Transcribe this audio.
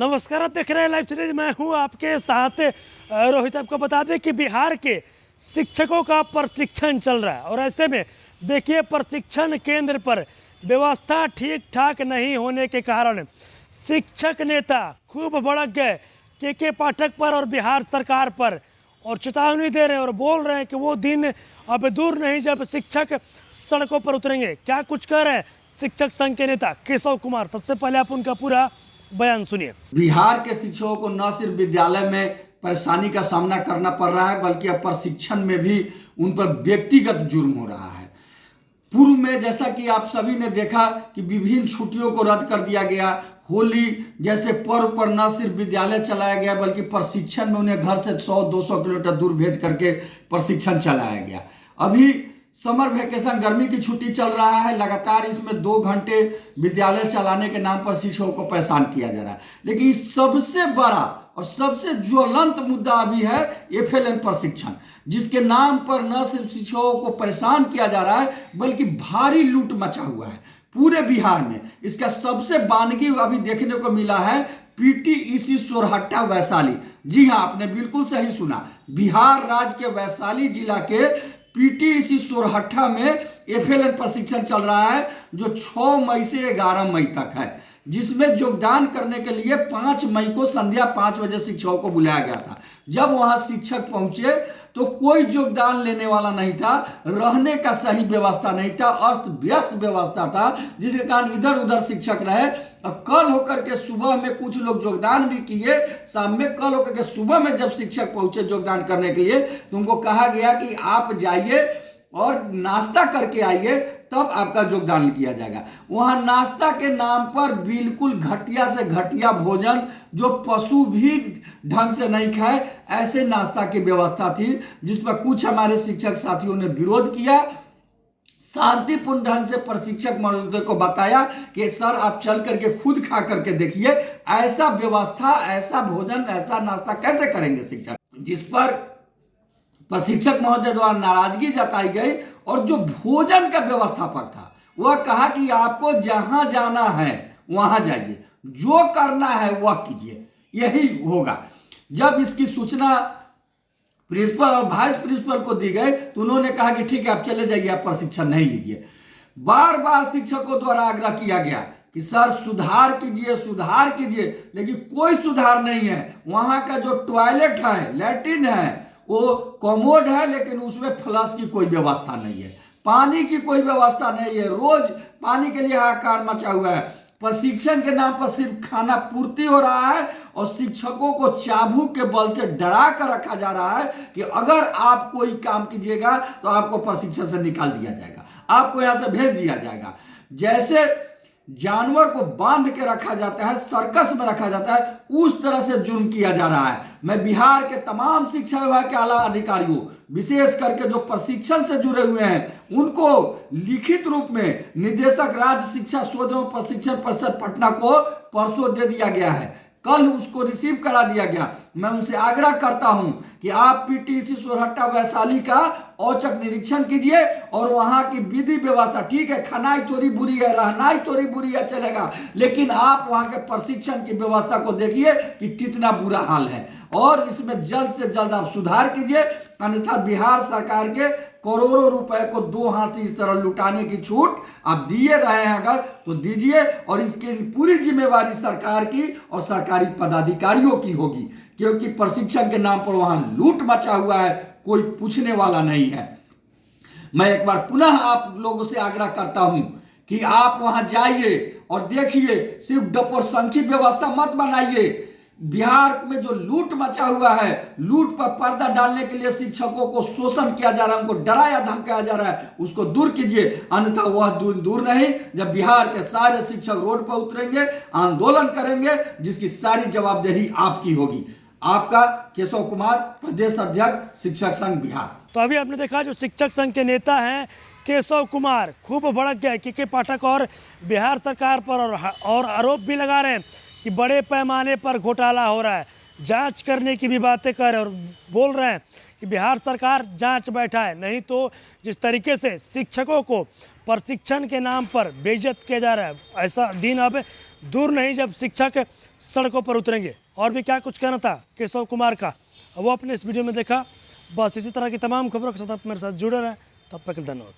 नमस्कार, आप देख रहे हैं लाइव सीरीज। मैं हूं आपके साथ रोहित। आपको बता दें कि बिहार के शिक्षकों का प्रशिक्षण चल रहा है और ऐसे में देखिए प्रशिक्षण केंद्र पर व्यवस्था ठीक ठाक नहीं होने के कारण शिक्षक नेता खूब भड़क गए के पाठक पर और बिहार सरकार पर और चेतावनी दे रहे हैं और बोल रहे हैं कि वो दिन अब दूर नहीं जब शिक्षक सड़कों पर उतरेंगे। क्या कुछ कह रहे हैं शिक्षक संघ के नेता केशव कुमार। सबसे पहले आप उनका पूरा बयान सुनिए। बिहार के शिक्षकों को न सिर्फ विद्यालय में परेशानी का सामना करना पड़ रहा है बल्कि अब प्रशिक्षण में भी उन पर व्यक्तिगत जुर्म हो रहा है। पूर्व में जैसा कि आप सभी ने देखा कि विभिन्न छुट्टियों को रद्द कर दिया गया, होली जैसे पर्व पर न सिर्फ विद्यालय चलाया गया बल्कि प्रशिक्षण में उन्हें घर से 100-200 किलोमीटर दूर भेज करके प्रशिक्षण चलाया गया। अभी समर वेकेशन गर्मी की छुट्टी चल रहा है, लगातार इसमें 2 घंटे विद्यालय चलाने के नाम पर शिक्षकों को परेशान किया जा रहा है। लेकिन सबसे बड़ा और सबसे ज्वलंत मुद्दा अभी है FLN प्रशिक्षण, जिसके नाम पर न सिर्फ शिक्षकों को परेशान किया जा रहा है बल्कि भारी लूट मचा हुआ है पूरे बिहार में। इसका सबसे बानगी अभी देखने को मिला है PTEC सोरहट्टा वैशाली। जी हाँ, आपने बिल्कुल सही सुना, बिहार राज्य के वैशाली जिला के PTEC सोरहट्टा में FLN प्रशिक्षण चल रहा है जो 6 मई से 11 मई तक है, जिसमें योगदान करने के लिए 5 मई को संध्या 5 बजे शिक्षकों को बुलाया गया था। जब वहां शिक्षक पहुंचे तो कोई योगदान लेने वाला नहीं था, रहने का सही व्यवस्था नहीं था, अस्त व्यस्त व्यवस्था था, जिसके कारण इधर उधर शिक्षक रहे। और कल होकर के सुबह में कुछ लोग योगदान भी किए, शाम में कल होकर के सुबह में जब शिक्षक पहुंचे योगदान करने के लिए तो उनको कहा गया कि आप जाइए और नाश्ता करके आइए, तब आपका योगदान किया जाएगा। वहां नाश्ता के नाम पर बिल्कुल घटिया से घटिया भोजन जो पशु भी ढंग से नहीं खाए, ऐसे नाश्ता की व्यवस्था थी, जिस पर कुछ हमारे शिक्षक साथियों ने विरोध किया। शांतिपूर्ण ढंग से प्रशिक्षक महोदय को बताया कि सर आप चल करके खुद खा करके देखिए, ऐसा व्यवस्था, ऐसा भोजन, ऐसा नाश्ता कैसे करेंगे शिक्षक, जिस पर प्रशिक्षक महोदय द्वारा नाराजगी जताई गई। और जो भोजन का व्यवस्थापक था वह कहा कि आपको जहां जाना है वहां जाइए, जो करना है वह कीजिए, यही होगा। जब इसकी सूचना प्रिंसिपल और वाइस प्रिंसिपल को दी गई तो उन्होंने कहा कि ठीक है आप चले जाइए, आप प्रशिक्षण नहीं लीजिए। बार बार शिक्षकों द्वारा आग्रह किया गया कि सर सुधार कीजिए, सुधार कीजिए, लेकिन कोई सुधार नहीं है। वहां का जो टॉयलेट है, लैट्रिन है, वो कॉमोड है, लेकिन उसमें फ्लश की कोई व्यवस्था नहीं है, पानी की कोई व्यवस्था नहीं है, रोज पानी के लिए हाहाकार मचा हुआ है। प्रशिक्षण के नाम पर सिर्फ खाना पूर्ति हो रहा है और शिक्षकों को चाबुक के बल से डरा कर रखा जा रहा है कि अगर आप कोई काम कीजिएगा तो आपको प्रशिक्षण से निकाल दिया जाएगा, आपको यहां से भेज दिया जाएगा। जैसे जानवर को बांध के रखा जाता है, सर्कस में रखा जाता है, उस तरह से जुर्म किया जा रहा है। मैं बिहार के तमाम शिक्षा विभाग के आला अधिकारियों, विशेष करके जो प्रशिक्षण से जुड़े हुए हैं, उनको लिखित रूप में निदेशक राज्य शिक्षा शोध एवं प्रशिक्षण परिषद पटना को परसों दे दिया गया है, कल उसको रिसीव करा दिया गया। मैं उनसे आग्रह करता हूं कि आप PTEC सोरहट्टा वैशाली का औचक निरीक्षण कीजिए और वहां की विधि व्यवस्था, ठीक है खानाई थोड़ी बुरी है, रहनाई थोड़ी बुरी है, चलेगा, लेकिन आप वहां के प्रशिक्षण की व्यवस्था को देखिए कि कितना बुरा हाल है और इसमें जल्द से जल्द आप सुधार कीजिए, अन्यथा बिहार सरकार के करोड़ों रुपए को 2 हाथ से इस तरह लुटाने की छूट आप दिए रहे हैं अगर तो दीजिए, और इसकी पूरी जिम्मेवारी सरकार की और सरकारी पदाधिकारियों की होगी, क्योंकि प्रशिक्षण के नाम पर वहां लूट मचा हुआ है, कोई पूछने वाला नहीं है। मैं एक बार पुनः आप लोगों से आग्रह करता हूं कि आप वहां जाइए और देखिए, सिर्फ डपोरसंखी व्यवस्था मत बनाइए। बिहार में जो लूट मचा हुआ है, लूट पर पर्दा डालने के लिए शिक्षकों को शोषण किया जा रहा है, उनको डराया धमकाया जा रहा है, उसको दूर कीजिए, अन्यथा वह दूर नहीं जब बिहार के सारे शिक्षक रोड पर उतरेंगे, आंदोलन करेंगे, जिसकी सारी जवाबदेही आपकी होगी। आपका केशव कुमार, प्रदेश अध्यक्ष शिक्षक संघ बिहार। तो अभी आपने देखा जो शिक्षक संघ के नेता हैं केशव कुमार खूब भड़क गए के पाठक और बिहार सरकार पर और आरोप भी लगा रहे हैं कि बड़े पैमाने पर घोटाला हो रहा है, जांच करने की भी बातें कर रहे हैं और बोल रहे हैं कि बिहार सरकार जांच बैठाए, नहीं तो जिस तरीके से शिक्षकों को प्रशिक्षण के नाम पर बेइज्जत किया जा रहा है। ऐसा दिन अब दूर नहीं जब शिक्षक सड़कों पर उतरेंगे। और भी क्या कुछ कहना था केशव कुमार का, वो अपने इस वीडियो में देखा। बस इसी तरह की तमाम खबरों के साथ आप मेरे साथ जुड़े रहें। तब तक धन्यवाद।